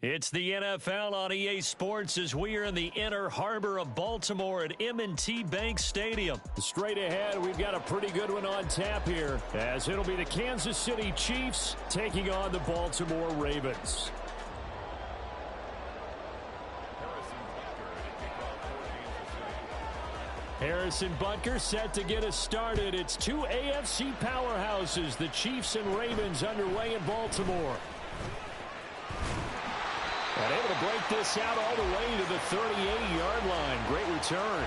It's the NFL on EA Sports as we are in the inner harbor of Baltimore at M&T Bank Stadium. Straight ahead, we've got a pretty good one on tap here, as it'll be the Kansas City Chiefs taking on the Baltimore Ravens. Harrison Butker set to get us started. It's two AFC powerhouses, the Chiefs and Ravens, underway in Baltimore. And able to break this out all the way to the 38-yard line. Great return.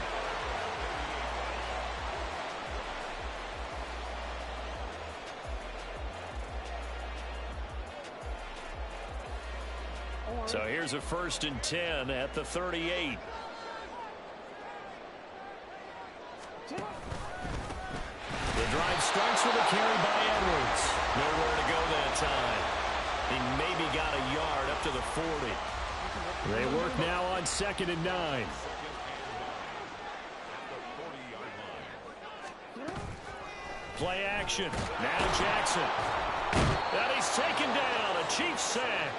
So here's a 1st and 10 at the 38. The drive starts with a carry by Edwards. Nowhere to go that time. He maybe got a yard up to the 40. They work now on 2nd and 9. Play action. Now Jackson. And he's taken down. A Chiefs sack.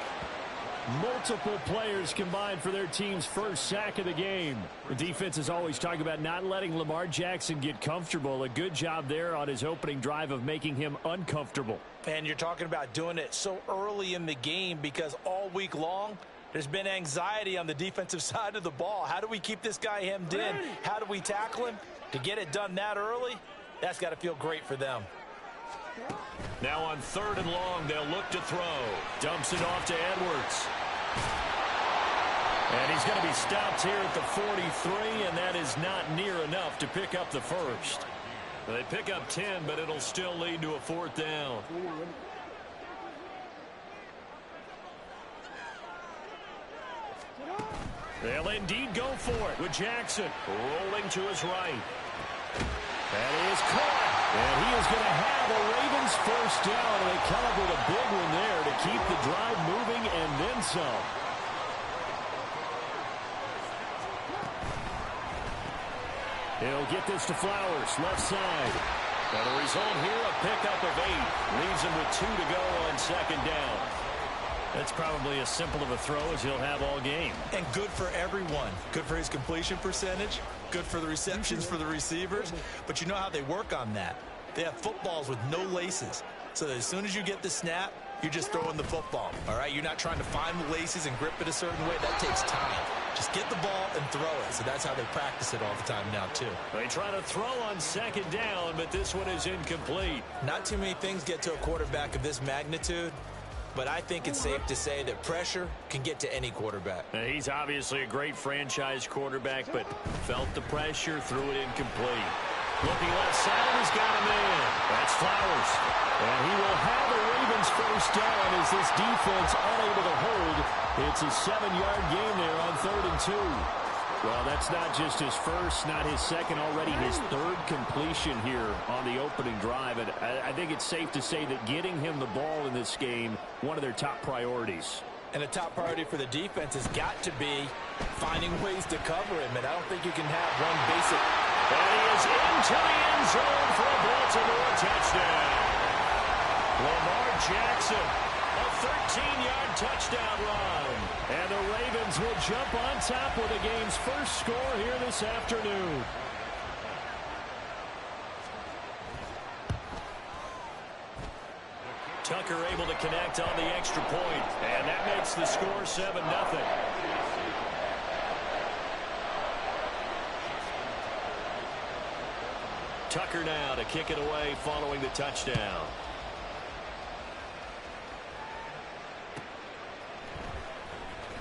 Multiple players combined for their team's first sack of the game. The defense is always talking about not letting Lamar Jackson get comfortable. A good job there on his opening drive of making him uncomfortable. And you're talking about doing it so early in the game because all week long there's been anxiety on the defensive side of the ball. How do we keep this guy hemmed in? How do we tackle him? To get it done that early, that's got to feel great for them. Now on 3rd and long, they'll look to throw. Dumps it off to Edwards. And he's going to be stopped here at the 43, and that is not near enough to pick up the first. They pick up 10, but it'll still lead to a 4th down. They'll indeed go for it with Jackson rolling to his right. That is caught. And he is going to have a Ravens first down. And they come up with a big one there to keep the drive moving and then some. He'll get this to Flowers, left side. And the result here, a pickup of 8. Leaves him with 2 to go on 2nd down. That's probably as simple of a throw as he'll have all game. And good for everyone. Good for his completion percentage. Good for the receptions for the receivers. But you know how they work on that. They have footballs with no laces. So that as soon as you get the snap, you're just throwing the football. All right? You're not trying to find the laces and grip it a certain way. That takes time. Just get the ball and throw it. So that's how they practice it all the time now, too. They try to throw on 2nd down, but this one is incomplete. Not too many things get to a quarterback of this magnitude. But I think it's safe to say that pressure can get to any quarterback. He's obviously a great franchise quarterback, but felt the pressure, threw it incomplete. Looking left side, and he's got a man. That's Flowers. And he will have a Ravens first down as this defense unable to hold. It's a 7-yard gain there on 3rd and 2. Well, that's not just his first, not his second, already his 3rd completion here on the opening drive. And I think it's safe to say that getting him the ball in this game, one of their top priorities. And a top priority for the defense has got to be finding ways to cover him. And I don't think you can have one basic. And he is into the end zone for a Baltimore touchdown. Lamar Jackson, a 13-yard touchdown run. And the Ravens will jump on top with the game's first score here this afternoon. Tucker able to connect on the extra point, and that makes the score 7-0. Tucker now to kick it away following the touchdown.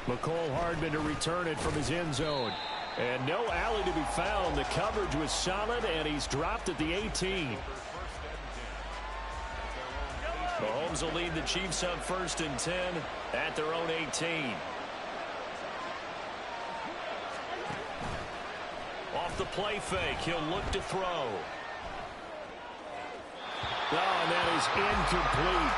McCole Hardman to return it from his end zone. And no alley to be found. The coverage was solid, and he's dropped at the 18. Mahomes will lead the Chiefs on 1st and 10 at their own 18. Off the play fake, he'll look to throw. Oh, and that is incomplete.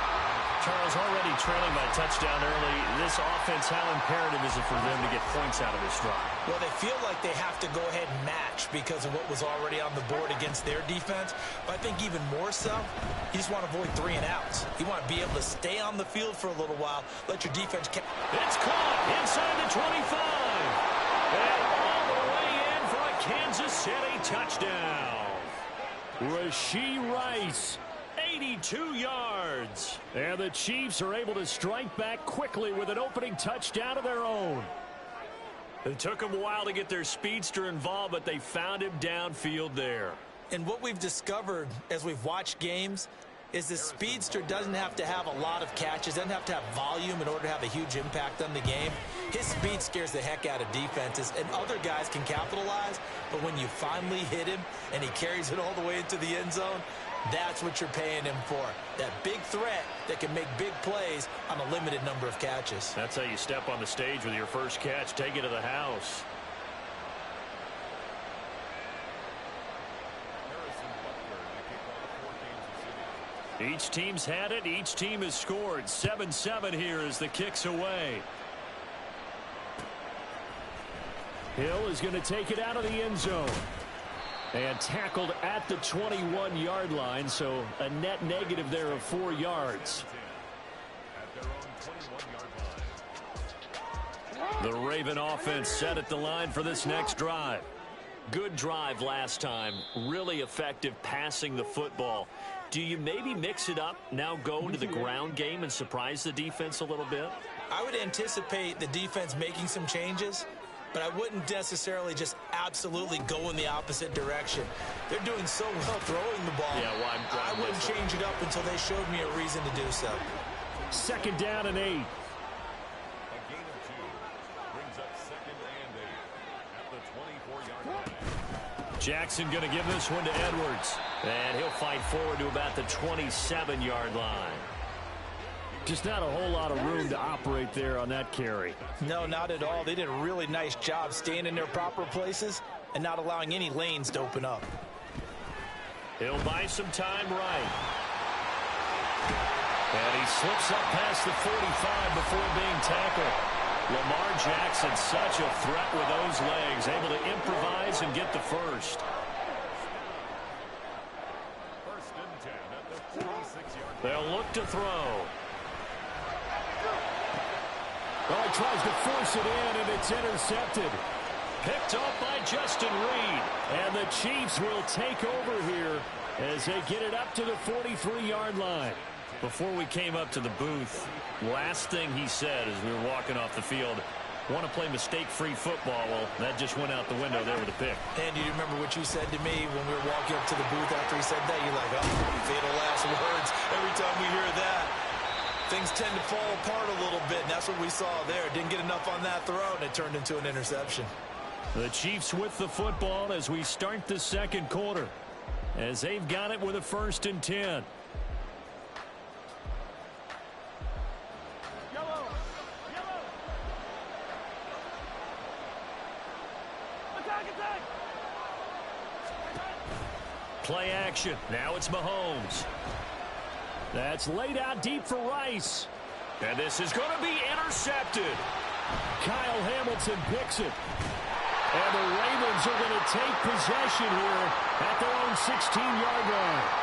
Charles, already trailing by a touchdown early. This offense, how imperative is it for them to get points out of this drive? Well, they feel like they have to go ahead and match because of what was already on the board against their defense. But I think even more so, you just want to avoid 3 and outs. You want to be able to stay on the field for a little while, let your defense... It's caught inside the 25. And all the way in for a Kansas City touchdown. Rashee Rice, 82 yards. And the Chiefs are able to strike back quickly with an opening touchdown of their own. It took them a while to get their speedster involved, but they found him downfield there. And what we've discovered as we've watched games is the speedster doesn't have to have a lot of catches, doesn't have to have volume in order to have a huge impact on the game. His speed scares the heck out of defenses, and other guys can capitalize, but when you finally hit him and he carries it all the way into the end zone, that's what you're paying him for. That big threat that can make big plays on a limited number of catches. That's how you step on the stage with your first catch. Take it to the house. Each team's had it. Each team has scored. 7-7 here as the kick's away. Hill is going to take it out of the end zone. And tackled at the 21-yard line, so a net negative there of 4 yards. The Raven offense set at the line for this next drive. Good drive last time. Really effective passing the football. Do you maybe mix it up, now go into the ground game and surprise the defense a little bit? I would anticipate the defense making some changes, but I wouldn't necessarily just absolutely go in the opposite direction. They're doing so well throwing the ball. Yeah, well, I wouldn't change it up until they showed me a reason to do so. 2nd down and 8. A gain of 2 brings up 2nd and 8 at the 24-yard line. Jackson going to give this one to Edwards. And he'll fight forward to about the 27-yard line. Just not a whole lot of room to operate there on that carry. No, not at all. They did a really nice job staying in their proper places and not allowing any lanes to open up. He'll buy some time right. And he slips up past the 45 before being tackled. Lamar Jackson, such a threat with those legs, able to improvise and get the first. 1st and 10 at the 46-yard line. They'll look to throw. Well, he tries to force it in, and it's intercepted. Picked off by Justin Reed. And the Chiefs will take over here as they get it up to the 43-yard line. Before we came up to the booth, last thing he said as we were walking off the field, want to play mistake-free football. Well, that just went out the window there with a pick. And you remember what you said to me when we were walking up to the booth after he said that? You're like, oh, fatal last words. Every time we hear that, things tend to fall apart a little bit, and that's what we saw there. Didn't get enough on that throw, and it turned into an interception. The Chiefs with the football as we start the 2nd quarter, as they've got it with a 1st and 10. Play action. Now it's Mahomes. That's laid out deep for Rice. And this is going to be intercepted. Kyle Hamilton picks it. And the Ravens are going to take possession here at their own 16-yard line.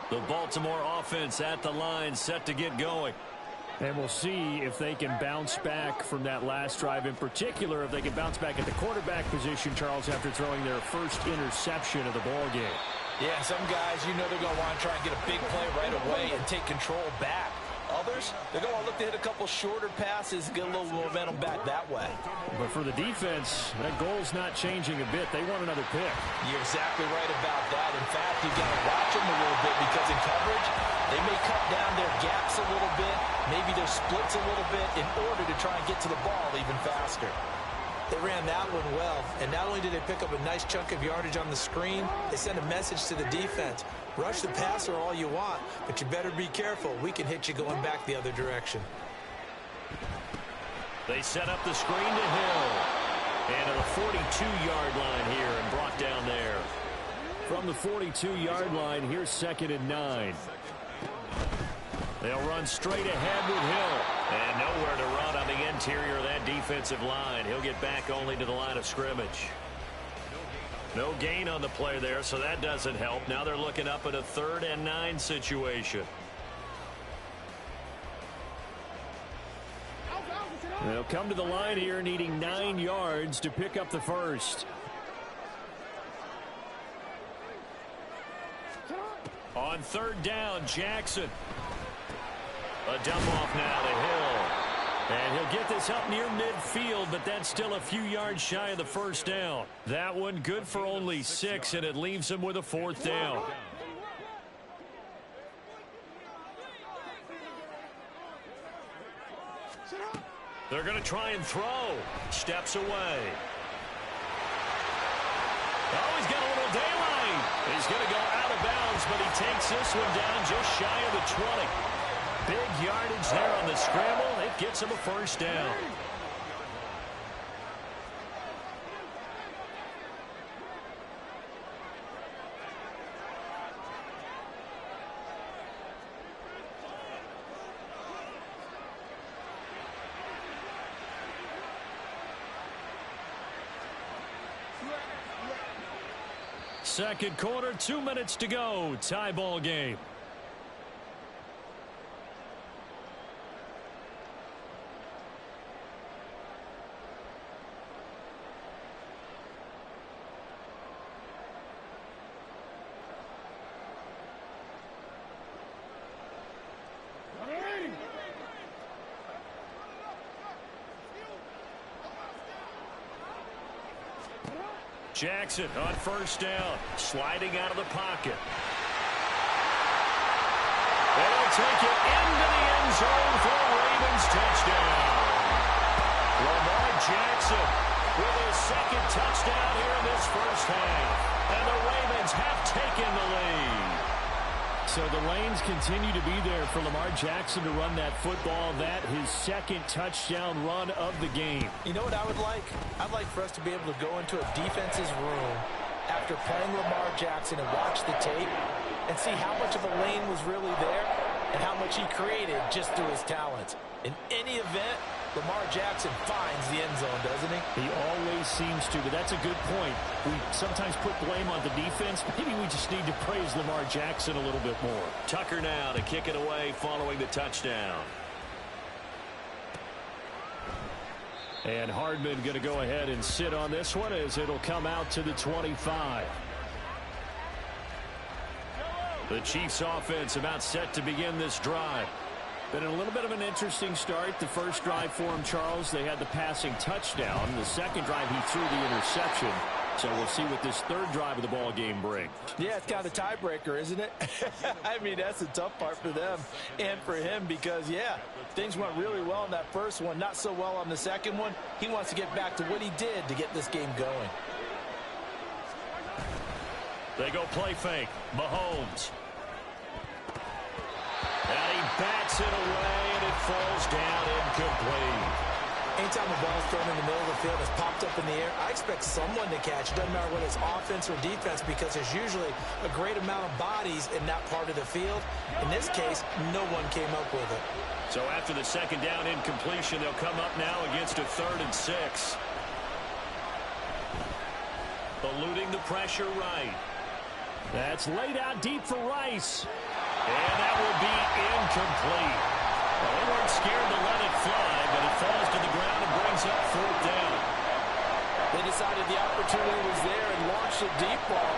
The Baltimore offense at the line, set to get going. And we'll see if they can bounce back from that last drive, in particular if they can bounce back at the quarterback position, Charles, after throwing their first interception of the ball game. Yeah, some guys, you know they're going to want to try and get a big play right away and take control back. Others, they're going to want to look to hit a couple shorter passes, get a little momentum back that way. But for the defense, that goal's not changing a bit. They want another pick. You're exactly right about that. In fact, you've got to watch them a little bit because in coverage, they may cut down their gaps a little bit, maybe their splits a little bit in order to try and get to the ball even faster. They ran that one well, and not only did they pick up a nice chunk of yardage on the screen, they sent a message to the defense. Rush the passer all you want, but you better be careful. We can hit you going back the other direction. They set up the screen to Hill. And to the 42-yard line here and brought down there. From the 42-yard line, here's 2nd and 9. They'll run straight ahead with Hill. And nowhere to run on the interior of that defensive line. He'll get back only to the line of scrimmage. No gain on the play there, so that doesn't help. Now they're looking up at a 3rd and 9 situation. They'll come to the line here needing 9 yards to pick up the first. On 3rd down, Jackson. A dump off now to Hill. And he'll get this up near midfield, but that's still a few yards shy of the first down. That one good for only 6, and it leaves him with a 4th down. They're going to try and throw. Steps away. Oh, he's got a little daylight. He's going to go out of bounds, but he takes this one down just shy of the 20. Big yardage there on the scramble. It gets him a first down. Second quarter, 2 minutes to go. Tie ball game. Jackson on 1st down, sliding out of the pocket. They'll take it into the end zone for a Ravens touchdown. Lamar Jackson with his 2nd touchdown here in this first half. And the Ravens have taken the lead. So the lanes continue to be there for Lamar Jackson to run that football. That his 2nd touchdown run of the game. You know what I would like? I'd like for us to be able to go into a defense's room after playing Lamar Jackson and watch the tape and see how much of a lane was really there and how much he created just through his talents. In any event, Lamar Jackson finds the end zone, doesn't he? He always seems to, but that's a good point. We sometimes put blame on the defense. Maybe we just need to praise Lamar Jackson a little bit more. Tucker now to kick it away following the touchdown. And Hardman going to go ahead and sit on this one as it'll come out to the 25. The Chiefs offense about set to begin this drive. Been a little bit of an interesting start. The first drive for him, Charles, they had the passing touchdown. The second drive, he threw the interception. So we'll see what this 3rd drive of the ball game brings. Yeah, it's kind of a tiebreaker, isn't it? I mean, that's the tough part for them and for him because, yeah, things went really well in that first one, not so well on the second one. He wants to get back to what he did to get this game going. They go play fake. Mahomes. And he bats it away, and it falls down incomplete. Anytime the ball's thrown in the middle of the field, it's popped up in the air, I expect someone to catch. It doesn't matter whether it's offense or defense because there's usually a great amount of bodies in that part of the field. In this case, no one came up with it. So after the 2nd down incompletion, they'll come up now against a 3rd and 6. Eluding the pressure right. That's laid out deep for Rice. And that will be incomplete. Well, they weren't scared to let it fly, but it falls to the ground and brings up 4th down. They decided the opportunity was there and launched a deep ball,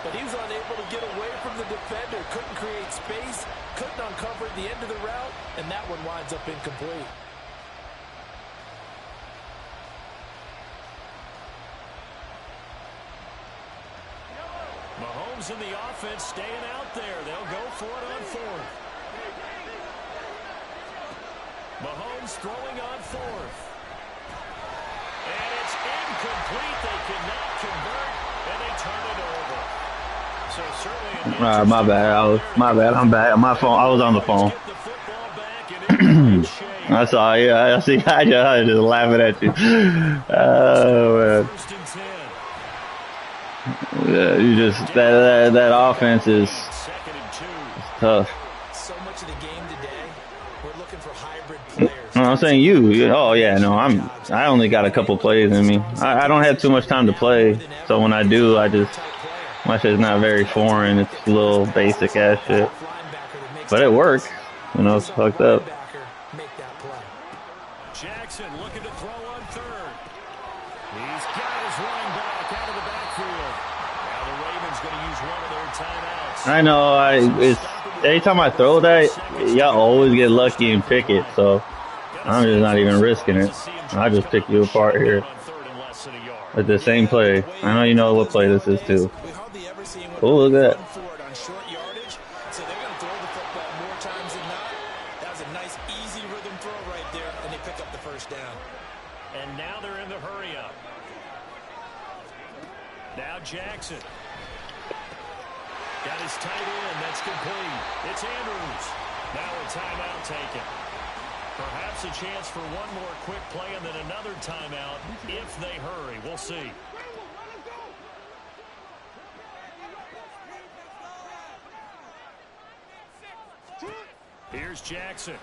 but he was unable to get away from the defender, couldn't create space, couldn't uncover the end of the route, and that one winds up incomplete. Mahomes and the offense staying out there. They'll go for it on 4th. Mahomes throwing on 4th. And it's incomplete. They cannot convert, and they turn it over. So certainly my bad. I'm back. My phone. I was on the phone. Get the football back and in great shape. I saw you. I see. I just laughing at you. Oh man. Yeah, you just that offense is tough. So much of the game today, we're looking for hybrid players. No, I'm saying you. Oh yeah, no, I only got a couple plays in me. I don't have too much time to play, so when I do, my shit's not very foreign. It's a little basic ass shit, but it works. You know, it's fucked up. Jackson looking to throw on third. He's got his running back out of the backfield. Now the Ravens going to use one of their timeouts. I know. It's anytime I throw that, y'all always get lucky and pick it. So I'm just not even risking it. I just pick you apart here with the same play. I know you know what play this is too. Oh, look at that. So they're going to throw the football more times than not. That was a nice, easy rhythm throw right there, and they pick up the first down. And now they're in the hurry up. Now Jackson. Got his tight end. That's complete. It's Andrews. Now a timeout taken. Perhaps a chance for one more quick play and then another timeout if they hurry. We'll see. Here's Jackson.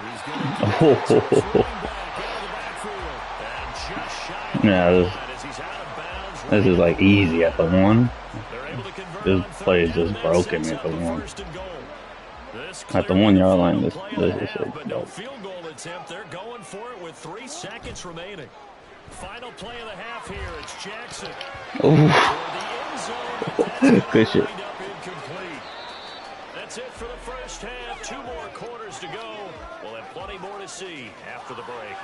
He's going to back out of the backfield. And just shy of Yeah, this is like easy at the one. This play is just broken at the one. At the 1 yard line, this is so but no field goal attempt. They're going for it with 3 seconds remaining. Final play of the half here. It's Jackson. Good shit. That's it for the first half. 2 more quarters to go. We'll have plenty more to see after the break.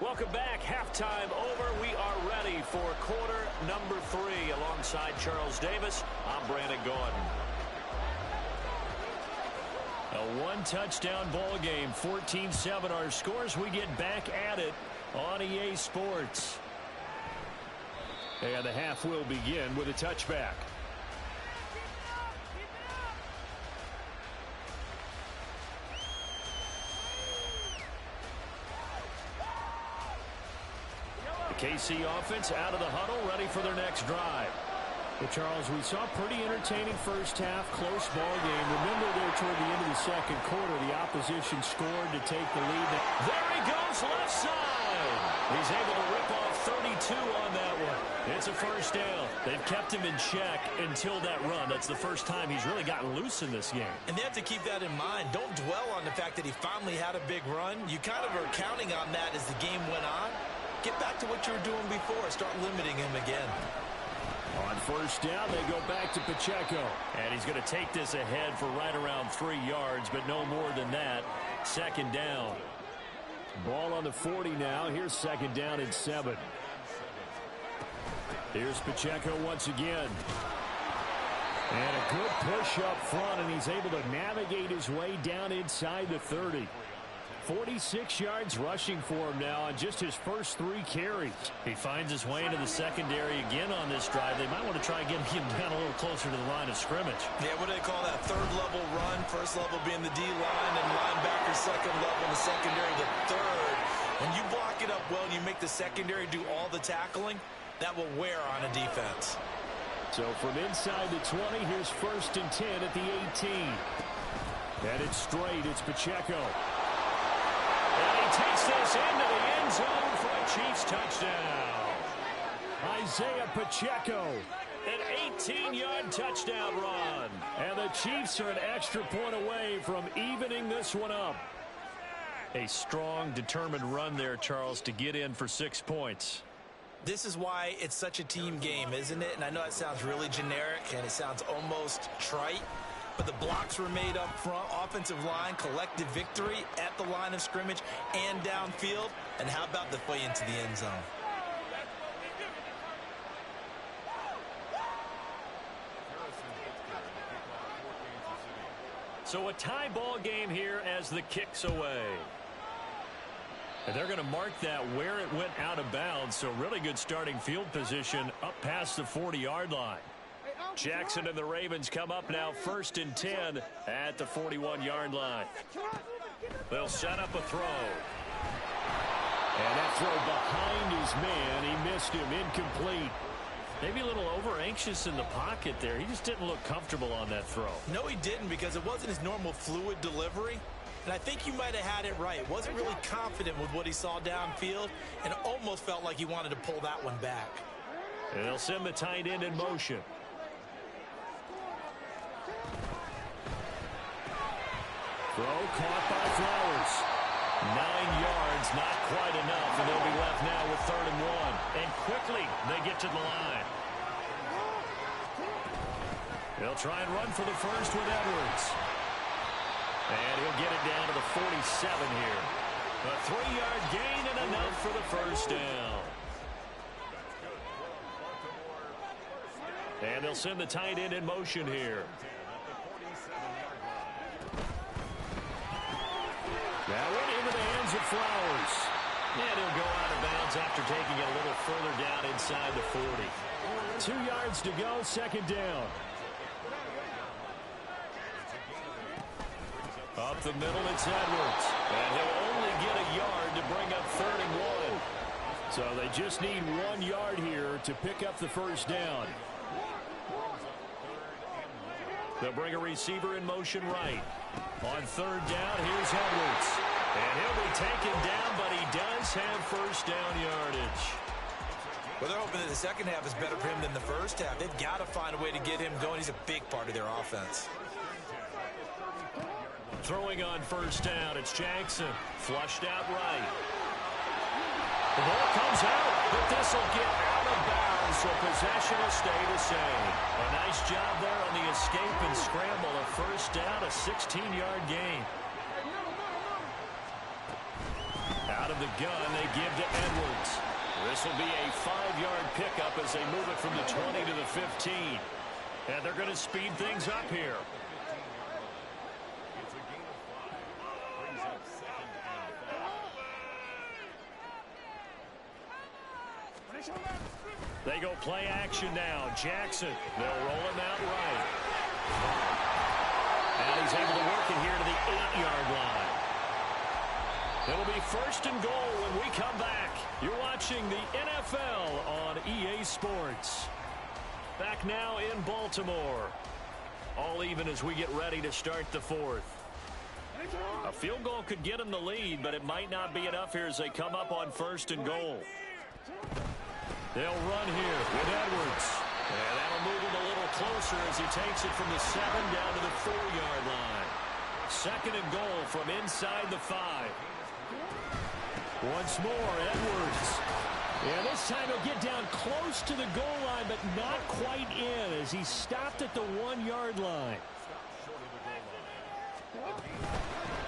Welcome back. Halftime over. We are ready for quarter number 3. Alongside Charles Davis, I'm Brandon Gordon. A 1-touchdown ball game, 14-7 our scores. We get back at it on EA Sports. And the half will begin with a touchback. The KC offense out of the huddle, ready for their next drive. Well, Charles, we saw a pretty entertaining first half, close ball game. Remember there toward the end of the second quarter, the opposition scored to take the lead. There he goes, left side. He's able to rip off 32 on that one. It's a first down. They've kept him in check until that run. That's the first time he's really gotten loose in this game. And they have to keep that in mind. Don't dwell on the fact that he finally had a big run. You kind of are counting on that as the game went on. Get back to what you were doing before. Start limiting him again. On first down, they go back to Pacheco. And he's going to take this ahead for right around 3 yards, but no more than that. Second down. Ball on the 40 now. Here's second down and 7. Here's Pacheco once again. And a good push up front, and he's able to navigate his way down inside the 30. 46 yards rushing for him now on just his first 3 carries. He finds his way into the secondary again on this drive. They might want to try and get him down a little closer to the line of scrimmage. Yeah, what do they call that? Third level run. First level being the D-line and linebacker. Second level, the secondary, the third. When you block it up well and you make the secondary do all the tackling, that will wear on a defense. So from inside the 20, here's first and 10 at the 18. And it's straight. It's Pacheco. And he takes this into the end zone for a Chiefs touchdown. Isaiah Pacheco, an 18-yard touchdown run. And the Chiefs are an extra point away from evening this one up. A strong, determined run there, Charles, to get in for 6 points. This is why it's such a team game, isn't it? And I know it sounds really generic and it sounds almost trite. But the blocks were made up front, offensive line, collective victory at the line of scrimmage and downfield. And how about the play into the end zone? So a tie ball game here as the kick's away. And they're going to mark that where it went out of bounds. So really good starting field position up past the 40-yard line. Jackson and the Ravens come up now 1st and 10 at the 41-yard line. They'll set up a throw. And that throw behind his man. He missed him. Incomplete. Maybe a little over-anxious in the pocket there. He just didn't look comfortable on that throw. No, he didn't, because it wasn't his normal fluid delivery. And I think you might have had it right. Wasn't really confident with what he saw downfield and almost felt like he wanted to pull that one back. And they'll send the tight end in motion. Throw caught by Flowers. 9 yards, not quite enough, and they'll be left now with 3rd and 1. And quickly, they get to the line. They'll try and run for the first with Edwards. And he'll get it down to the 47 here. A 3-yard gain and enough for the first down. And they'll send the tight end in motion here. That went into the hands of Flowers. And he'll go out of bounds after taking it a little further down inside the 40. 2 yards to go, 2nd down. Up the middle, it's Edwards. And he'll only get a yard to bring up 3rd and 1. So they just need 1 yard here to pick up the first down. They'll bring a receiver in motion right. On 3rd down, here's Edwards. And he'll be taken down, but he does have first down yardage. Well, they're hoping that the second half is better for him than the first half. They've got to find a way to get him going. He's a big part of their offense. Throwing on first down, it's Jackson. Flushed out right. The ball comes out, but this will get out of bounds, so possession will stay the same. A nice job there on the escape and scramble. A first down, a 16-yard gain. Out of the gun, they give to Edwards. This will be a 5-yard pickup as they move it from the 20 to the 15. And they're going to speed things up here. They go play action now. Jackson, they'll roll him out right. And he's able to work it here to the 8-yard line. It'll be 1st and goal when we come back. You're watching the NFL on EA Sports. Back now in Baltimore. All even as we get ready to start the 4th. A field goal could get them the lead, but it might not be enough here as they come up on 1st and goal. They'll run here with Edwards. And that'll move him a little closer as he takes it from the 7 down to the 4-yard line. 2nd and goal from inside the 5. Once more, Edwards. And this time he'll get down close to the goal line, but not quite in as he stopped at the 1-yard line.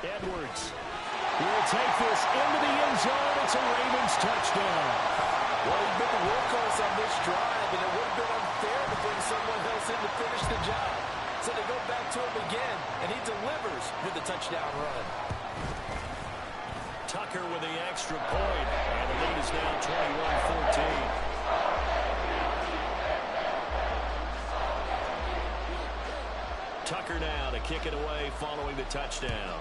Edwards will take this into the end zone. It's a Ravens touchdown. Well, he's been the workhorse on this drive, and it would have been unfair to bring someone else in to finish the job. So they go back to him again, and he delivers with the touchdown run. Tucker with the extra point, and the lead is now 21-14. Tucker now to kick it away following the touchdown.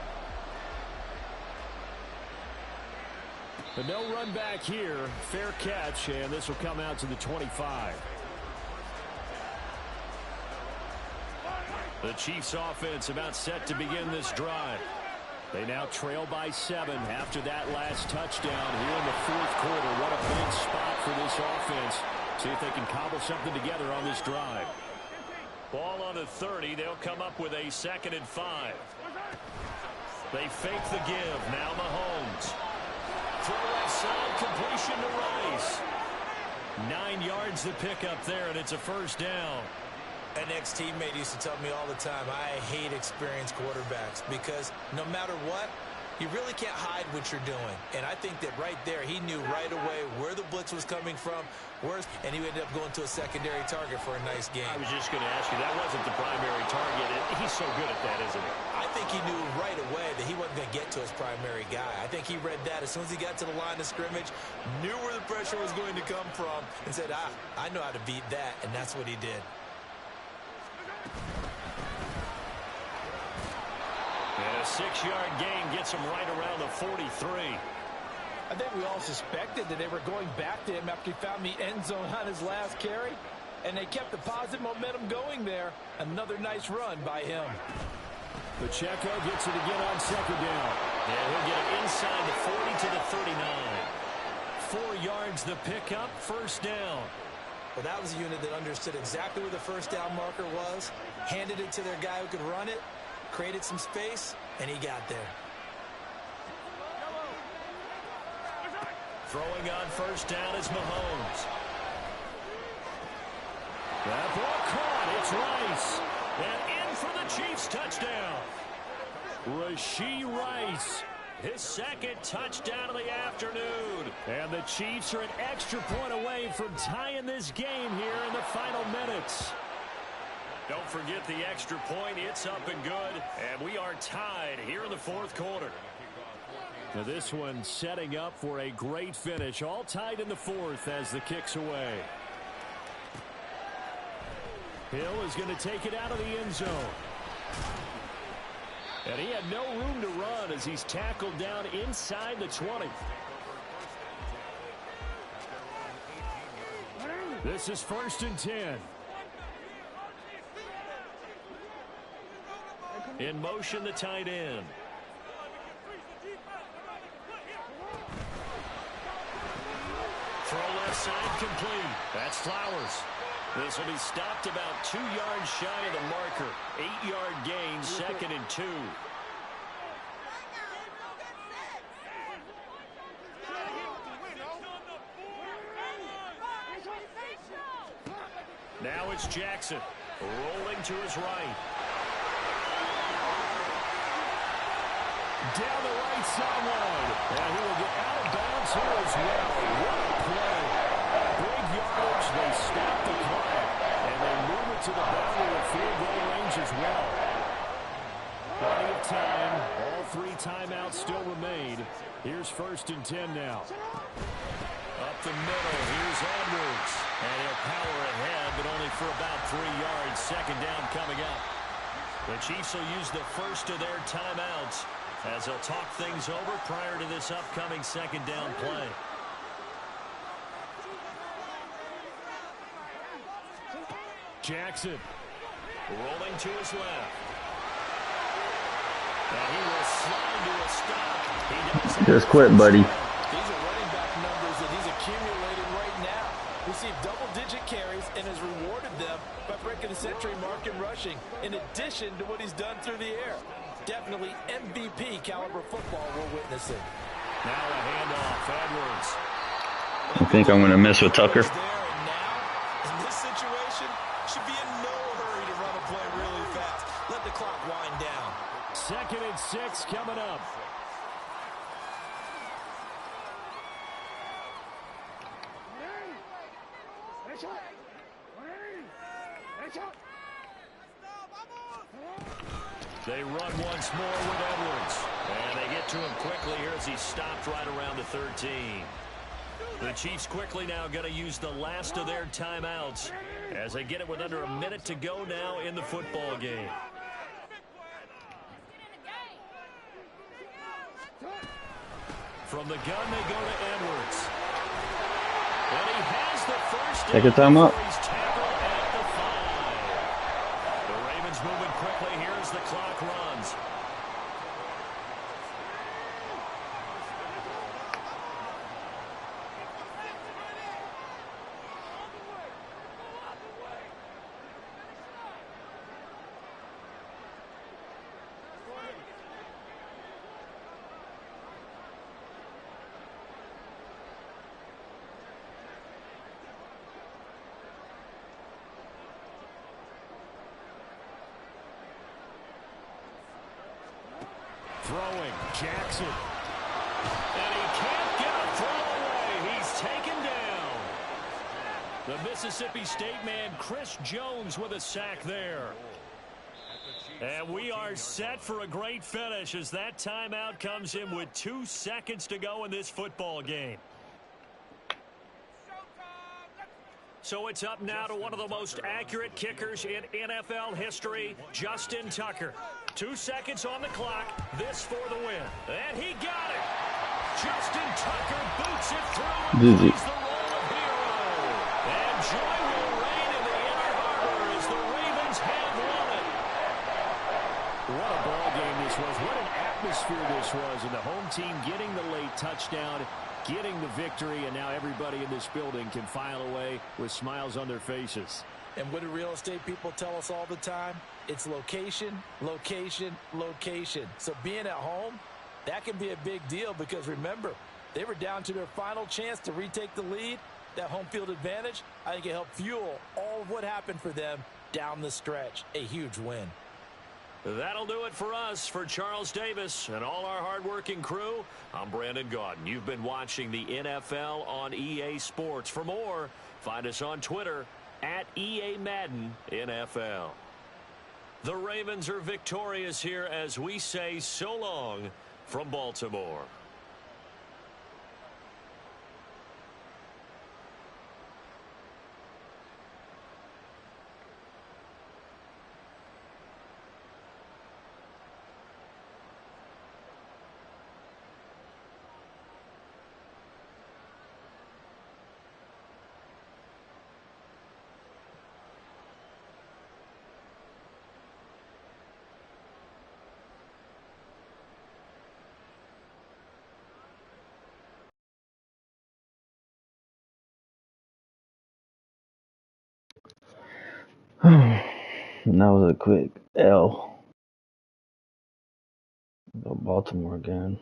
But no run back here. Fair catch, and this will come out to the 25. The Chiefs offense about set to begin this drive. They now trail by 7 after that last touchdown here in the 4th quarter. What a big spot for this offense. See if they can cobble something together on this drive. Ball on the 30. They'll come up with a 2nd and 5. They fake the give. Now Mahomes. Throw left side, completion to Rice. 9 yards to pick up there, and it's a first down. An ex-teammate used to tell me all the time, I hate experienced quarterbacks because no matter what, You really can't hide what you're doing. And I think that right there, he knew right away where the blitz was coming from, and he ended up going to a secondary target for a nice game. I was just going to ask you, that wasn't the primary target. He's so good at that, isn't he? I think he knew right away that he wasn't going to get to his primary guy. I think he read that as soon as he got to the line of scrimmage, knew where the pressure was going to come from, and said, I know how to beat that, and that's what he did. And a 6-yard gain gets him right around the 43. I think we all suspected that they were going back to him after he found the end zone on his last carry, and they kept the positive momentum going there. Another nice run by him. Pacheco gets it again on second down. And he'll get it inside the 40 to the 39. 4 yards the pickup, first down. Well, that was a unit that understood exactly where the first down marker was, handed it to their guy who could run it, created some space, and he got there. Throwing on first down is Mahomes. That ball caught. It's Rice. And in for the Chiefs touchdown. Rashee Rice. His second touchdown of the afternoon. And the Chiefs are an extra point away from tying this game here in the final minutes. Don't forget the extra point. It's up and good. And we are tied here in the fourth quarter. Now this one setting up for a great finish. All tied in the fourth as the kick's away. Hill is going to take it out of the end zone. And he had no room to run as he's tackled down inside the 20. This is 1st and 10. In motion, the tight end. Throw left side complete. That's Flowers. This will be stopped about 2 yards shy of the marker. 8-yard gain, 2nd and 2. Now it's Jackson rolling to his right. Down the right sideline. And he will get out of bounds here as well. What a play. Big yardage. They stop the clock. And they move it to the boundary of field goal range as well. Plenty of time. All 3 timeouts still remain. Here's 1st and 10 now. Up the middle. Here's Edwards. And he'll power ahead, but only for about 3 yards. 2nd down coming up. The Chiefs will use the first of their timeouts as they'll talk things over prior to this upcoming 2nd down play. Jackson rolling to his left. And he will slide to a stop. He does Just quit, buddy. These are running back numbers that he's accumulating right now. Received double-digit carries and has rewarded them by breaking the century mark in rushing, in addition to what he's done through the air. Definitely MVP caliber football we're witnessing. Now a handoff, Edwards. I think I'm going to mess with Tucker. There and now, in this situation, should be in no hurry to run a play really fast. Let the clock wind down. 2nd and 6 coming up. They run once more with Edwards. And they get to him quickly here as he's stopped right around the 13. The Chiefs quickly now going to use the last of their timeouts as they get it with under a minute to go now in the football game. From the gun, they go to Edwards. And he has the first. Take a time up. He's tackled at the 5. The Ravens moving quickly here as the clock runs. Throwing, Jackson. And he can't get a throw away. He's taken down. The Mississippi State man, Chris Jones, with a sack there. And we are set for a great finish as that timeout comes in with 2 seconds to go in this football game. So it's up now to one of the most accurate kickers in NFL history, Justin Tucker. 2 seconds on the clock. This for the win. And he got it. Justin Tucker boots it through. And plays the role of hero. And joy will reign in the Inner Harbor as the Ravens have won it. What a ball game this was. What an atmosphere this was. And the home team getting the late touchdown, getting the victory, and now everybody in this building can file away with smiles on their faces. And what do real estate people tell us all the time? It's location, location, location. So being at home, that can be a big deal because remember, they were down to their final chance to retake the lead. That home field advantage, I think it helped fuel all of what happened for them down the stretch. A huge win. That'll do it for us. For Charles Davis and all our hardworking crew, I'm Brandon Gaudin. You've been watching the NFL on EA Sports. For more, find us on Twitter at EA Madden NFL. The Ravens are victorious here as we say so long from Baltimore. That was a quick L. Go Baltimore again.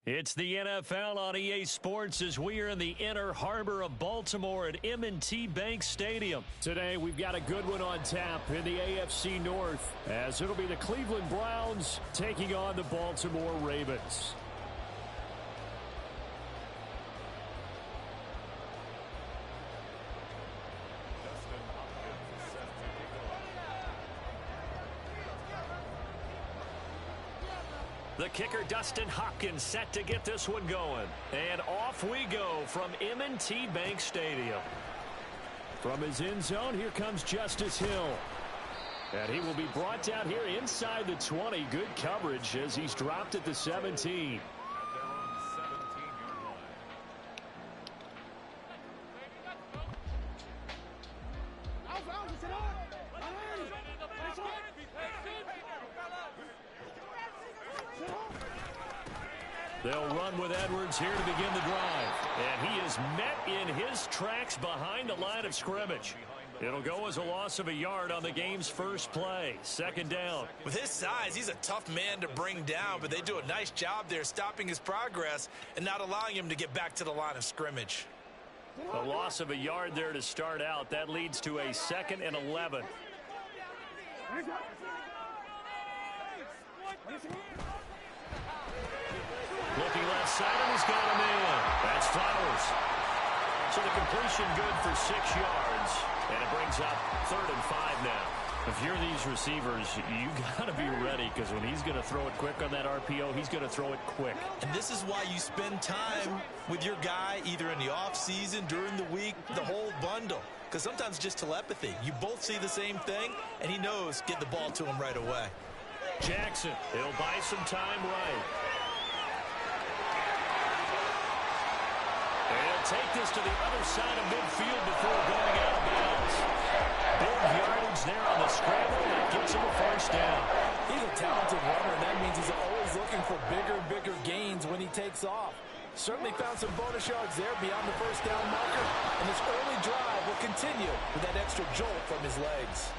It's the NFL on EA Sports as we are in the Inner Harbor of Baltimore at M&T Bank Stadium. Today we've got a good one on tap in the AFC North as it'll be the Cleveland Browns taking on the Baltimore Ravens. The kicker, Dustin Hopkins, set to get this one going. And off we go from M&T Bank Stadium. From his end zone, here comes Justice Hill. And he will be brought down here inside the 20. Good coverage as he's dropped at the 17. They'll run with Edwards here to begin the drive. And he is met in his tracks behind the line of scrimmage. It'll go as a loss of a yard on the game's first play. Second down. With his size, he's a tough man to bring down, but they do a nice job there stopping his progress and not allowing him to get back to the line of scrimmage. A loss of a yard there to start out. That leads to a 2nd and 11. Looking left side, and he's got a man. That's Flowers. So the completion good for 6 yards. And it brings up 3rd and 5 now. If you're these receivers, you got to be ready because when he's going to throw it quick on that RPO, he's going to throw it quick. And this is why you spend time with your guy either in the offseason, during the week, the whole bundle. Because sometimes just telepathy. You both see the same thing, and he knows get the ball to him right away. Jackson, he'll buy some time right. He'll take this to the other side of midfield before going out of bounds. Big yardage there on the scramble. That gets him a first down. He's a talented runner, and that means he's always looking looking for bigger and bigger gains when he takes off. Certainly found some bonus yards there beyond the first down marker, and this early drive will continue with that extra jolt from his legs.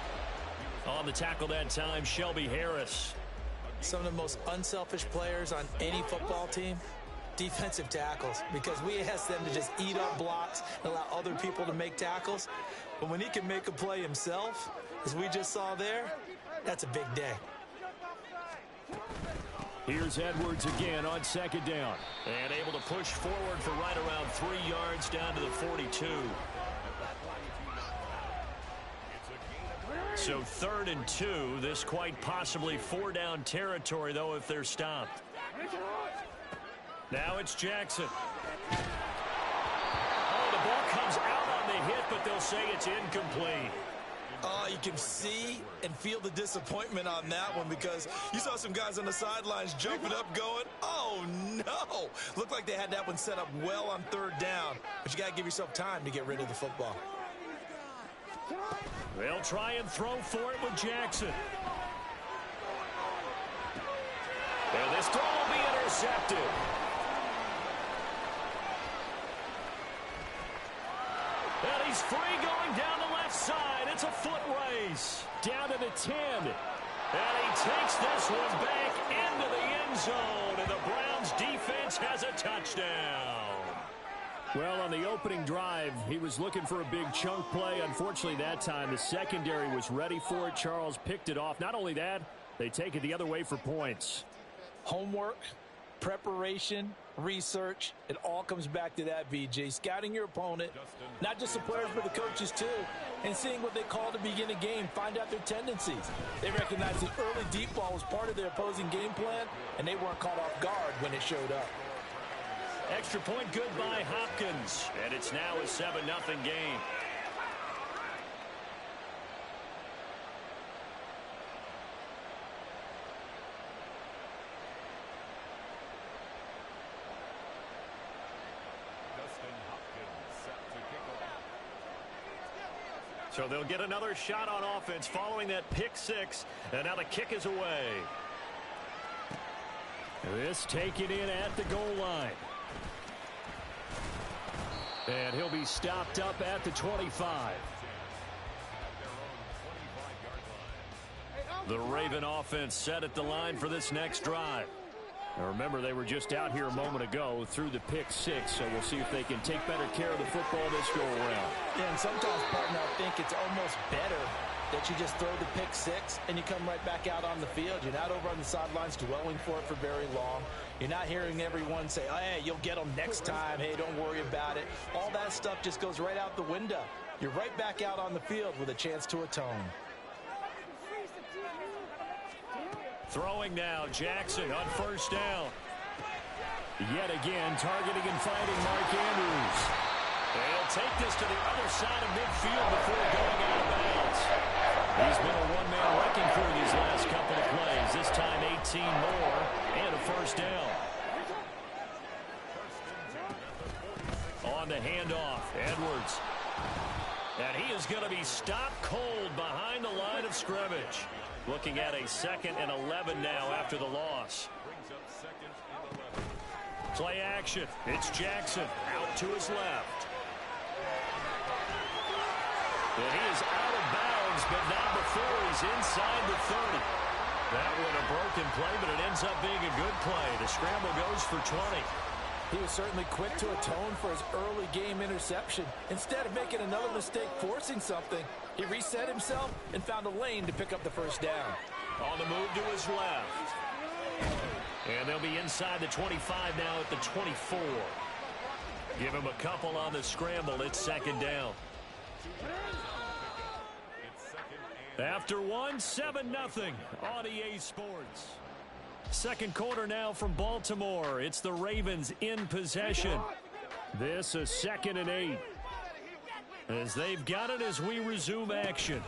On the tackle that time, Shelby Harris. Some of the most unselfish players on any football team, defensive tackles, because we ask them to just eat up blocks and allow other people to make tackles. But when he can make a play himself, as we just saw there, that's a big day. Here's Edwards again on second down. And able to push forward for right around 3 yards down to the 42. So 3rd and 2. This quite possibly 4-down territory, though, if they're stopped. Now it's Jackson. Oh, the ball comes out on the hit, but they'll say it's incomplete. Oh, you can see and feel the disappointment on that one, because you saw some guys on the sidelines jumping up going, oh, no. Looked like they had that one set up well on 3rd down, but you got to give yourself time to get rid of the football. They'll try and throw for it with Jackson. And this throw will be intercepted. And he's free going down the left side. It's a foot race. Down to the 10. And he takes this one back into the end zone. And the Browns defense has a touchdown. Well, on the opening drive, he was looking for a big chunk play. Unfortunately, that time, the secondary was ready for it. Charles picked it off. Not only that, they take it the other way for points. Homework, preparation, research, it all comes back to that, VJ. Scouting your opponent, not just the players but the coaches too, and seeing what they call to begin a game, find out their tendencies. They recognized the early deep ball was part of their opposing game plan, and they weren't caught off guard when it showed up. Extra point good by Hopkins. And it's now a 7-0 game. So they'll get another shot on offense following that pick 6. And now the kick is away. This taken in at the goal line. And he'll be stopped up at the 25. The Raven offense set at the line for this next drive. Now remember, they were just out here a moment ago through the pick 6, so we'll see if they can take better care of the football this go around. Yeah, and sometimes, partner, I think it's almost better that you just throw the pick 6 and you come right back out on the field. You're not over on the sidelines dwelling for it for very long. You're not hearing everyone say, oh, hey, you'll get them next time. Hey, don't worry about it. All that stuff just goes right out the window. You're right back out on the field with a chance to atone. Throwing now, Jackson on first down. Yet again, targeting and finding Mark Andrews. They'll take this to the other side of midfield before going out of bounds. He's been a one-man wrecking crew these last couple of plays. This time 18 more and a first down. On the handoff, Edwards. And he is going to be stopped cold behind the line of scrimmage. Looking at a 2nd and 11 now after the loss. Play action. It's Jackson out to his left. And he is out of bounds, but not before he's inside the 30. That one a broken play, but it ends up being a good play. The scramble goes for 20. He was certainly quick to atone for his early game interception. Instead of making another mistake forcing something, he reset himself and found a lane to pick up the first down. On the move to his left. And they'll be inside the 25 now at the 24. Give him a couple on the scramble. It's 2nd down. After 1, 7-0 on EA Sports. Second quarter now from Baltimore. It's the Ravens in possession. This a 2nd and 8. As they've got it as we resume action.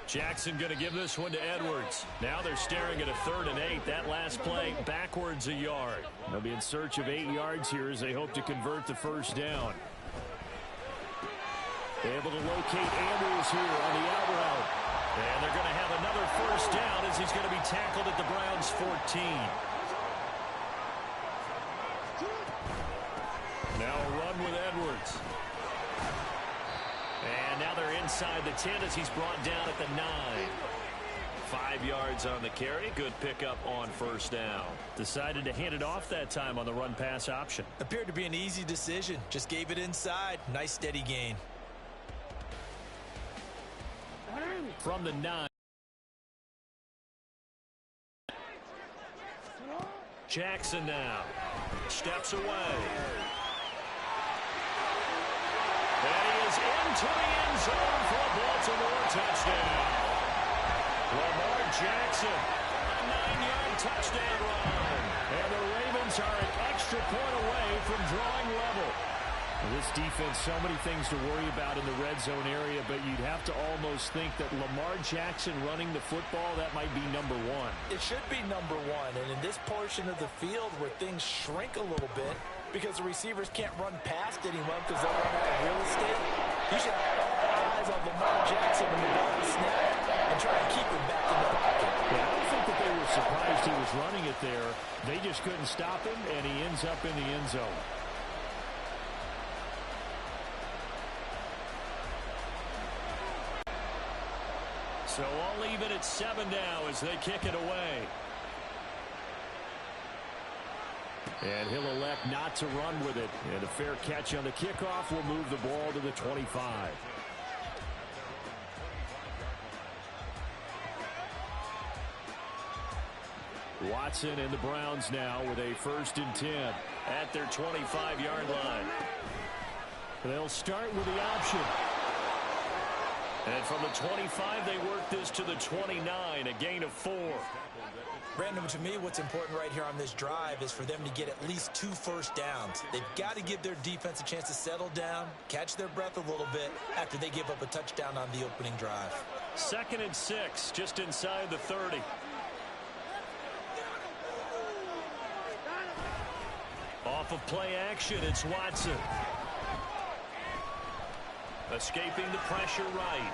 Jackson going to give this one to Edwards. Now they're staring at a 3rd and 8. That last play backwards a yard. They'll be in search of 8 yards here as they hope to convert the first down. Able to locate Andrews here on the out route. And they're going to have another first down as he's going to be tackled at the Browns' 14. run with Edwards. And now they're inside the 10 as he's brought down at the 9. 5 yards on the carry. Good pickup on first down. Decided to hand it off that time on the run-pass option. Appeared to be an easy decision. Just gave it inside. Nice steady gain. From the 9. Jackson now steps away. And he is into the end zone for a Baltimore touchdown. Lamar Jackson, a 9-yard touchdown run. And the Ravens are an extra point away from drawing level. This defense, so many things to worry about in the red zone area, but you'd have to almost think that Lamar Jackson running the football, that might be number one. It should be number one, and in this portion of the field where things shrink a little bit because the receivers can't run past anyone because they're running out of real estate, you should have all eyes on Lamar Jackson when the ball is snapped and try to keep him back in the pocket. Yeah, I don't think that they were surprised he was running it there. They just couldn't stop him, and he ends up in the end zone. So all even at 7 now as they kick it away. And he'll elect not to run with it. And a fair catch on the kickoff will move the ball to the 25. Watson and the Browns now with a 1st and 10 at their 25-yard line. They'll start with the option. And from the 25, they work this to the 29, a gain of 4. Brandon, to me, what's important right here on this drive is for them to get at least 2 first downs. They've got to give their defense a chance to settle down, catch their breath a little bit after they give up a touchdown on the opening drive. 2nd and 6, just inside the 30. Off of play action, it's Watson. Escaping the pressure right.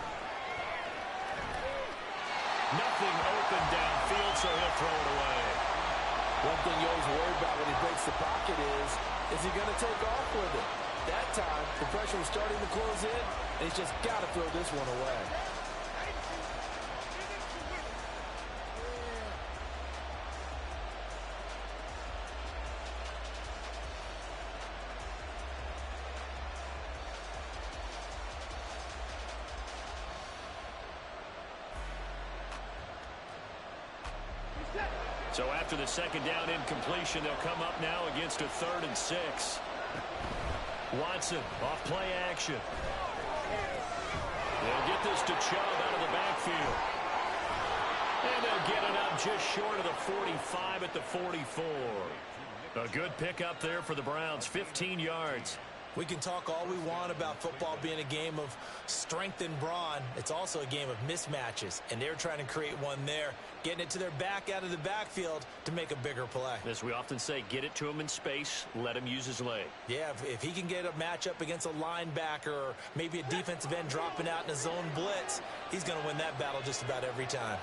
Nothing open downfield, so he'll throw it away. One thing you always worry about when he breaks the pocket is he going to take off with it? That time, the pressure was starting to close in, and he's just got to throw this one away. So after the 2nd down incompletion, they'll come up now against a 3rd and 6. Watson off play action. They'll get this to Chubb out of the backfield. And they'll get it up just short of the 45 at the 44. A good pickup there for the Browns, 15 yards. We can talk all we want about football being a game of strength and brawn. It's also a game of mismatches, and they're trying to create one there, getting it to their back out of the backfield to make a bigger play. As we often say, get it to him in space, let him use his leg. Yeah, if he can get a matchup against a linebacker or maybe a defensive end dropping out in a zone blitz, he's going to win that battle just about every time.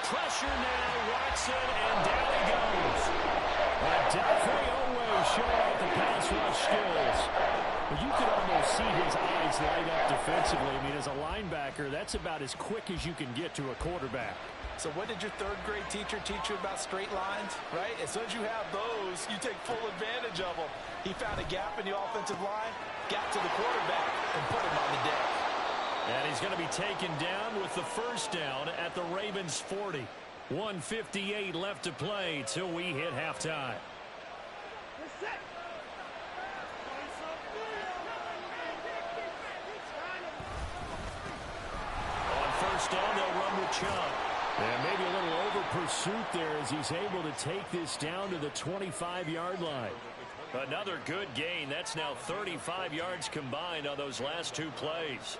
Pressure now, Watson, and down he goes. Definitely always showing off the pass rush skills. But you can almost see his eyes light up defensively. I mean, as a linebacker, that's about as quick as you can get to a quarterback. So what did your 3rd grade teacher teach you about straight lines, right? As soon as you have those, you take full advantage of them. He found a gap in the offensive line, got to the quarterback, and put him on the deck. And he's going to be taken down with the 1st down at the Ravens 40. 1:58 left to play till we hit halftime. On 1st down, they'll run with Chubb. And maybe a little over pursuit there as he's able to take this down to the 25-yard line. Another good gain. That's now 35 yards combined on those last 2 plays.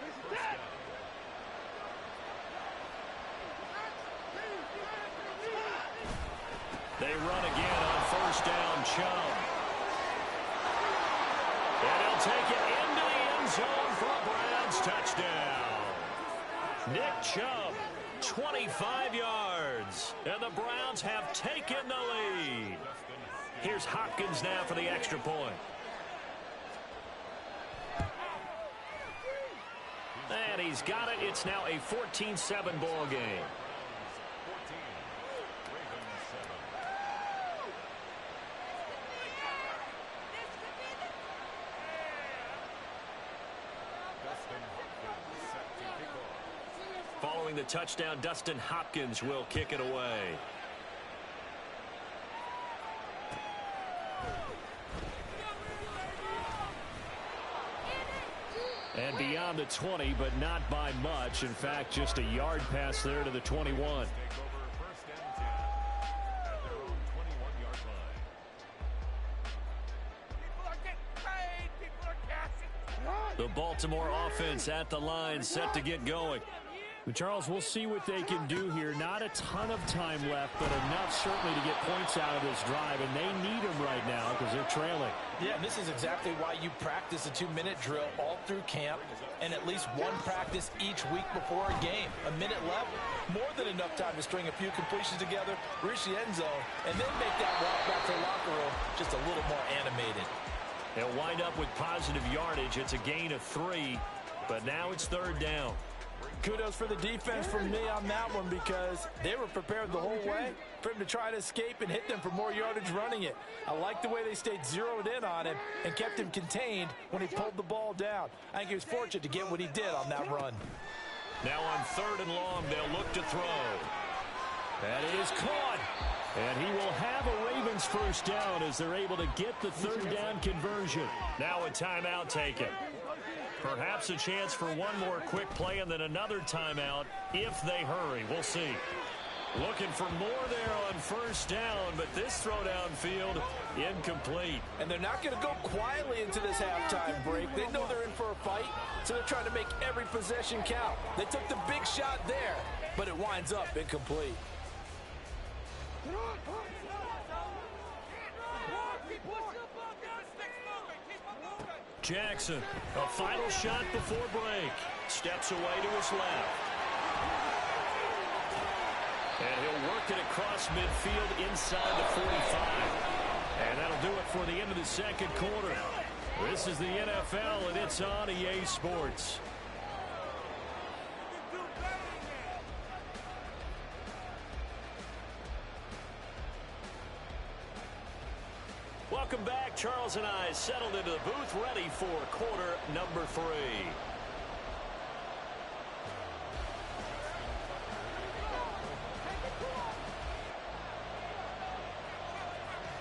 They run again on 1st down, Chubb. And he'll take it into the end zone for a Browns touchdown. Nick Chubb, 25 yards. And the Browns have taken the lead. Here's Hopkins now for the extra point. And he's got it. It's now a 14-7 ball game. Following the touchdown, Dustin Hopkins will kick it away. And beyond the 20, but not by much. In fact, just a yard pass there to the 21. The Baltimore offense at the line, set to get going. But Charles, we'll see what they can do here. Not a ton of time left, but enough certainly to get points out of this drive, and they need them right now because they're trailing. Yeah, and this is exactly why you practice a 2-minute drill all through camp and at least one practice each week before a game. A minute left, more than enough time to string a few completions together, reach the end zone, and then make that walk back to the locker room just a little more animated. They'll wind up with positive yardage. It's a gain of 3, but now it's 3rd down. Kudos for the defense from me on that one because they were prepared the whole way for him to try to escape and hit them for more yardage running it. I like the way they stayed zeroed in on him and kept him contained when he pulled the ball down. I think he was fortunate to get what he did on that run. Now on 3rd and long, they'll look to throw. That is caught. And he will have a Ravens first down as they're able to get the 3rd down conversion. Now a timeout taken. Perhaps a chance for one more quick play and then another timeout if they hurry. We'll see. Looking for more there on 1st down, but this throw downfield incomplete. And they're not going to go quietly into this halftime break. They know they're in for a fight, so they're trying to make every possession count. They took the big shot there, but it winds up incomplete. Jackson, a final shot before break. Steps away to his left. And he'll work it across midfield inside the 45. And that'll do it for the end of the 2nd quarter. This is the NFL, and it's on EA Sports. Welcome back. Charles and I settled into the booth, ready for quarter number 3.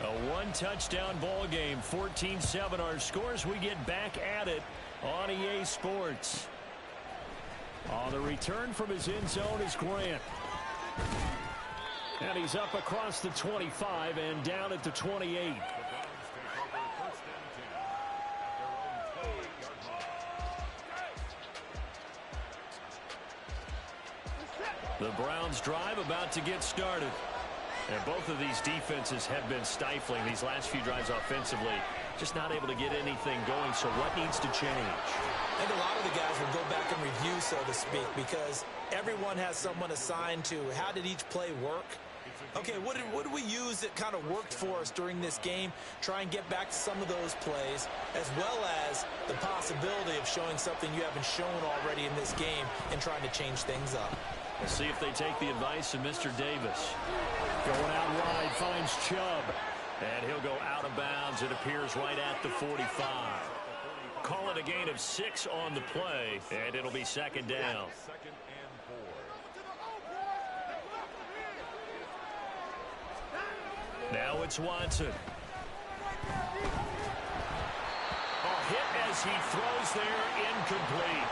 A 1-touchdown ball game, 14-7 our scores. We get back at it on EA Sports. On the return from his end zone is Grant. And he's up across the 25 and down at the 28. The Browns drive about to get started. And both of these defenses have been stifling these last few drives offensively. Just not able to get anything going, so what needs to change? I think a lot of the guys will go back and review, so to speak, because everyone has someone assigned to how did each play work. Okay, what did we use that kind of worked for us during this game? Try and get back to some of those plays, as well as the possibility of showing something you haven't shown already in this game and trying to change things up. We'll see if they take the advice of Mr. Davis. Going out wide, finds Chubb. And he'll go out of bounds. It appears right at the 45. Call it a gain of 6 on the play, and it'll be 2nd down. Now it's Watson. A hit as he throws there, incomplete.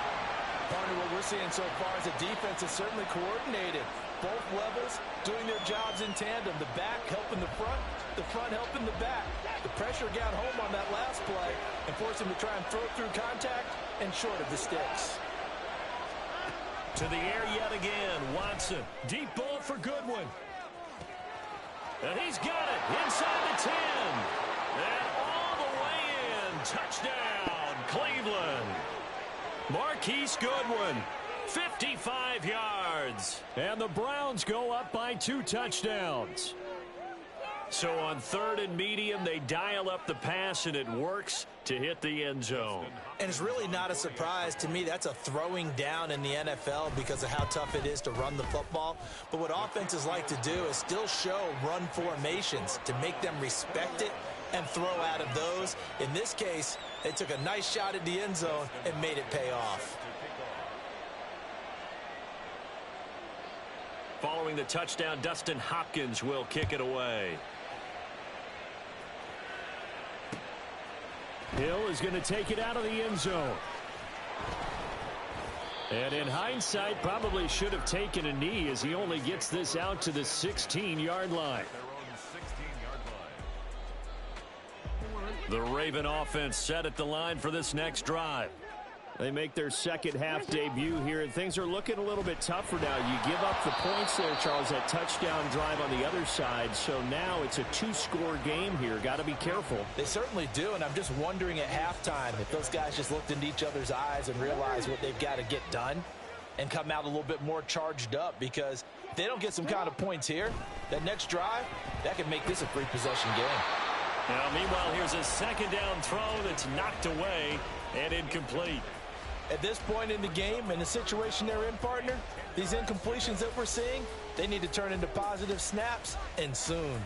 Partner, what we're seeing so far is the defense is certainly coordinated. Both levels doing their jobs in tandem. The back helping the front helping the back. The pressure got home on that last play and forced him to try and throw through contact and short of the sticks. To the air yet again, Watson. Deep ball for Goodwin. And he's got it inside the 10. And all the way in. Touchdown, Cleveland. Marquise Goodwin, 55 yards. And the Browns go up by 2 touchdowns. So on 3rd and medium, they dial up the pass, and it works to hit the end zone. And it's really not a surprise to me. That's a throwing down in the NFL because of how tough it is to run the football. But what offenses like to do is still show run formations to make them respect it and throw out of those. In this case, they took a nice shot at the end zone and made it pay off. Following the touchdown, Dustin Hopkins will kick it away. Hill is going to take it out of the end zone. And in hindsight, probably should have taken a knee as he only gets this out to the 16-yard line. The Raven offense set at the line for this next drive. They make their second half debut here, and things are looking a little bit tougher now. You give up the points there, Charles, that touchdown drive on the other side. So now it's a 2-score game here. Got to be careful. They certainly do, and I'm just wondering at halftime if those guys just looked into each other's eyes and realized what they've got to get done and come out a little bit more charged up, because if they don't get some kind of points here, that next drive, that could make this a free-possession game. Now, meanwhile, here's a second down throw that's knocked away and incomplete. At this point in the game, in the situation they're in, partner, these incompletions that we're seeing, they need to turn into positive snaps, and soon.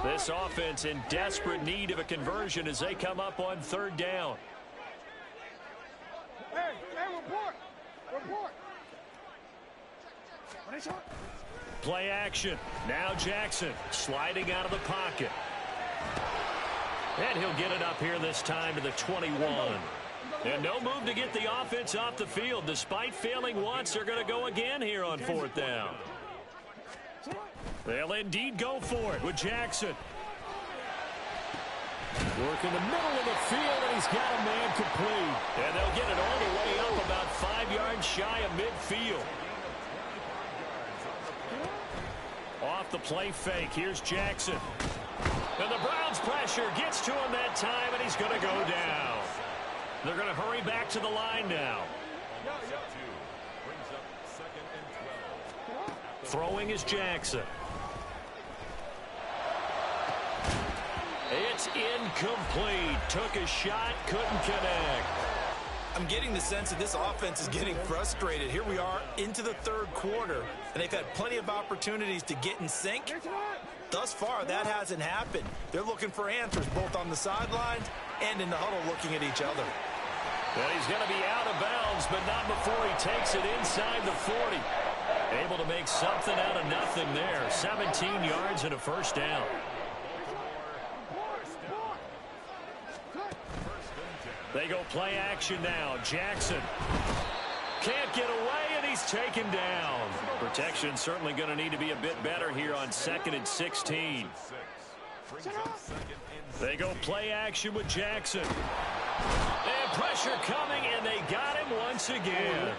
This offense in desperate need of a conversion as they come up on 3rd down. Hey, report. Play action. Now Jackson sliding out of the pocket. And he'll get it up here this time to the 21. And no move to get the offense off the field. Despite failing once, they're going to go again here on 4th down. They'll indeed go for it with Jackson. Work in the middle of the field, and he's got a man complete. And they'll get it all the way up about 5 yards shy of midfield. Off the play fake, here's Jackson. And the Browns pressure gets to him that time, and he's going to go down. They're going to hurry back to the line now. Throwing is Jackson. It's incomplete. Took a shot, couldn't connect. I'm getting the sense that this offense is getting frustrated. Here we are into the 3rd quarter, and they've had plenty of opportunities to get in sync. Thus far, that hasn't happened. They're looking for answers both on the sidelines and in the huddle looking at each other. Well, he's going to be out of bounds, but not before he takes it inside the 40. Able to make something out of nothing there. 17 yards and a 1st down. They go play action now. Jackson can't get away, and he's taken down. Protection certainly going to need to be a bit better here on 2nd and 16. They go play action with Jackson. And pressure coming, and they got him once again.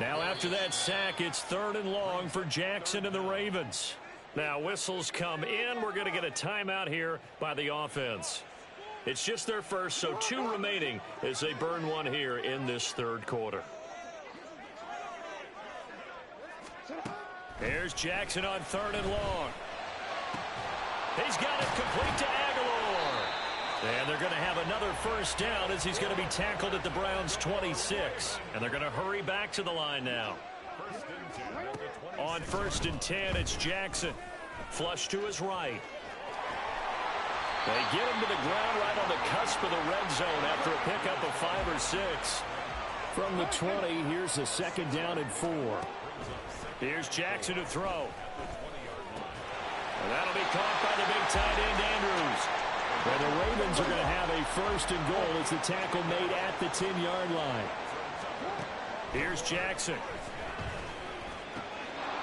Now after that sack, it's 3rd and long for Jackson and the Ravens. Now whistles come in. We're going to get a timeout here by the offense. It's just their first, so 2 remaining as they burn one here in this 3rd quarter. Here's Jackson on 3rd and long. He's got it complete to Aguilar. And they're going to have another 1st down as he's going to be tackled at the Browns' 26. And they're going to hurry back to the line now. On 1st and 10, it's Jackson. Flush to his right. They get him to the ground right on the cusp of the red zone after a pickup of 5 or 6. From the 20, here's the 2nd down and 4. Here's Jackson to throw. And that'll be caught by the big tight end, Andrews. And the Ravens are going to have a 1st and goal as the tackle made at the 10-yard line. Here's Jackson.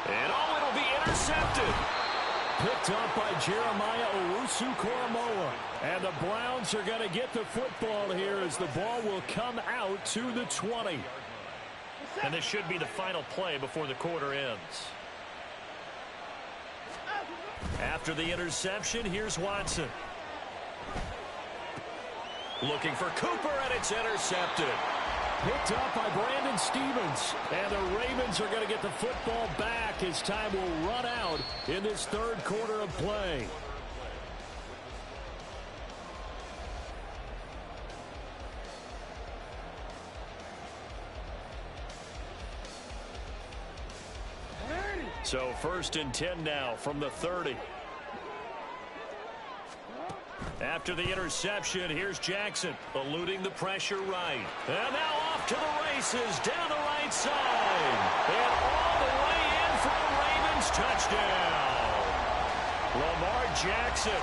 And it'll be intercepted. Picked up by Jeremiah Owusu-Koramoah. And the Browns are going to get the football here as the ball will come out to the 20. And this should be the final play before the quarter ends. After the interception, here's Watson. Looking for Cooper, and it's intercepted. Picked up by Brandon Stevens. And the Ravens are going to get the football back as time will run out in this third quarter of play. So 1st and 10 now from the 30. After the interception, here's Jackson eluding the pressure right. And now off to the races down the right side. And all the way in for a Ravens touchdown. Lamar Jackson,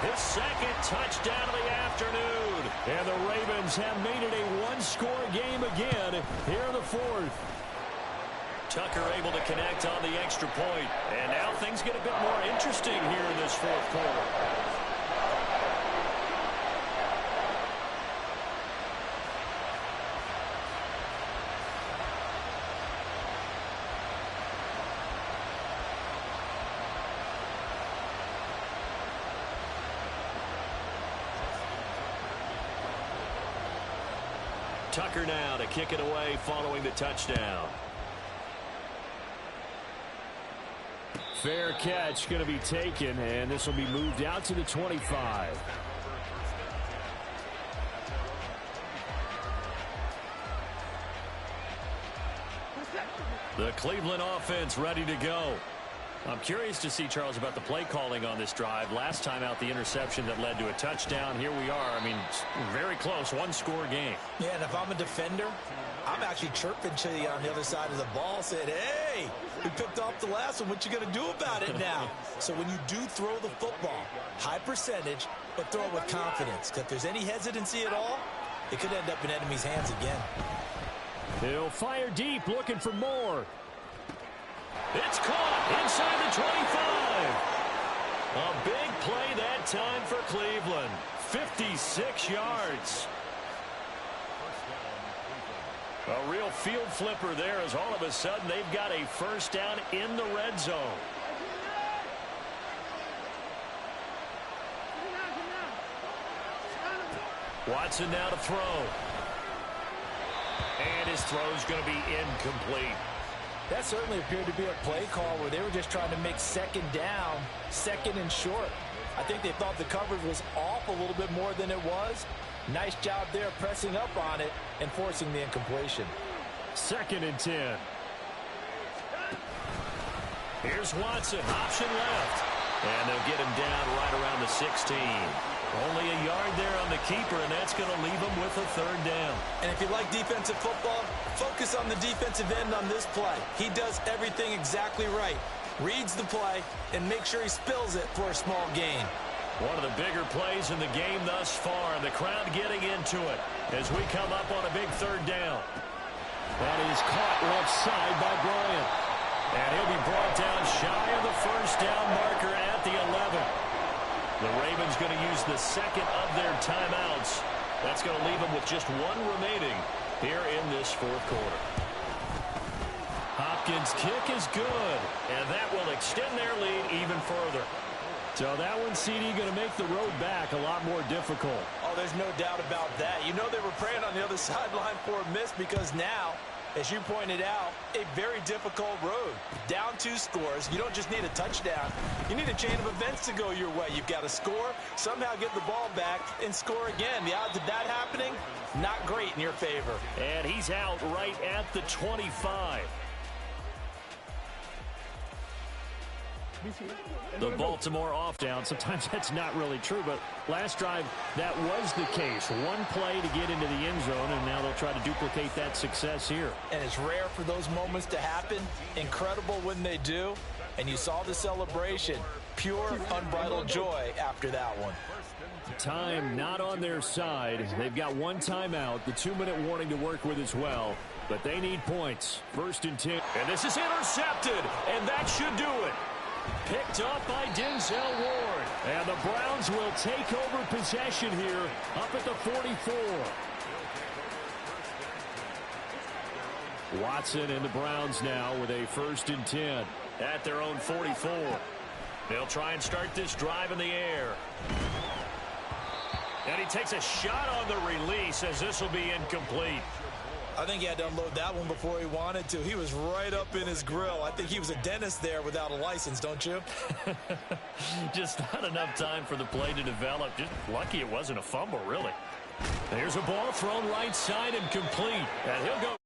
his second touchdown of the afternoon. And the Ravens have made it a one-score game again here in the fourth. Tucker able to connect on the extra point. And now things get a bit more interesting here in this fourth quarter. Tucker now to kick it away following the touchdown. Fair catch going to be taken, and this will be moved out to the 25. The Cleveland offense ready to go. I'm curious to see, Charles, about the play calling on this drive. Last time out, the interception that led to a touchdown. Here we are. I mean, very close, one-score game. Yeah, and if I'm a defender, I'm actually chirping to you on the other side of the ball, saying, hey, we picked off the last one. What you going to do about it now? So when you do throw the football, high percentage, but throw it with confidence. Because if there's any hesitancy at all, it could end up in enemy's hands again. He'll fire deep, looking for more. It's caught inside the 25. A big play that time for Cleveland. 56 yards. A real field flipper there as all of a sudden they've got a first down in the red zone. Watson now to throw. And his throw is going to be incomplete. That certainly appeared to be a play call where they were just trying to make second down, second and short. I think they thought the coverage was off a little bit more than it was. Nice job there pressing up on it and forcing the incompletion. 2nd and 10. Here's Watson, option left. And they'll get him down right around the 16. Only a yard there on the keeper, and that's going to leave him with a third down. And if you like defensive football, focus on the defensive end on this play. He does everything exactly right. Reads the play and make sure he spills it for a small gain. One of the bigger plays in the game thus far, and the crowd getting into it as we come up on a big third down. That is caught left side by Bryant. And he'll be brought down shy of the first down marker at the 11. The Ravens going to use the second of their timeouts. That's going to leave them with just one remaining here in this fourth quarter. Hopkins' kick is good, and that will extend their lead even further. So that one, CD, going to make the road back a lot more difficult. Oh, there's no doubt about that. You know they were praying on the other sideline for a miss because now, as you pointed out, a very difficult road. Down 2 scores. You don't just need a touchdown. You need a chain of events to go your way. You've got to score, somehow get the ball back, and score again. The odds of that happening, not great in your favor. And he's out right at the 25. The Baltimore off down. Sometimes that's not really true, but last drive that was the case. One play to get into the end zone, and now they'll try to duplicate that success here. And it's rare for those moments to happen. Incredible when they do. And you saw the celebration. Pure, unbridled joy after that one. Time not on their side. They've got one timeout, the 2-minute warning to work with as well. But they need points. 1st and 10. And this is intercepted, and that should do it. Picked up by Denzel Ward. And the Browns will take over possession here up at the 44. Watson and the Browns now with a 1st and 10 at their own 44. They'll try and start this drive in the air. And he takes a shot on the release as this will be incomplete. I think he had to unload that one before he wanted to. He was right up in his grill. I think he was a dentist there without a license, don't you? Just not enough time for the play to develop. Just lucky it wasn't a fumble, really. Here's a ball thrown right side and complete. And he'll go.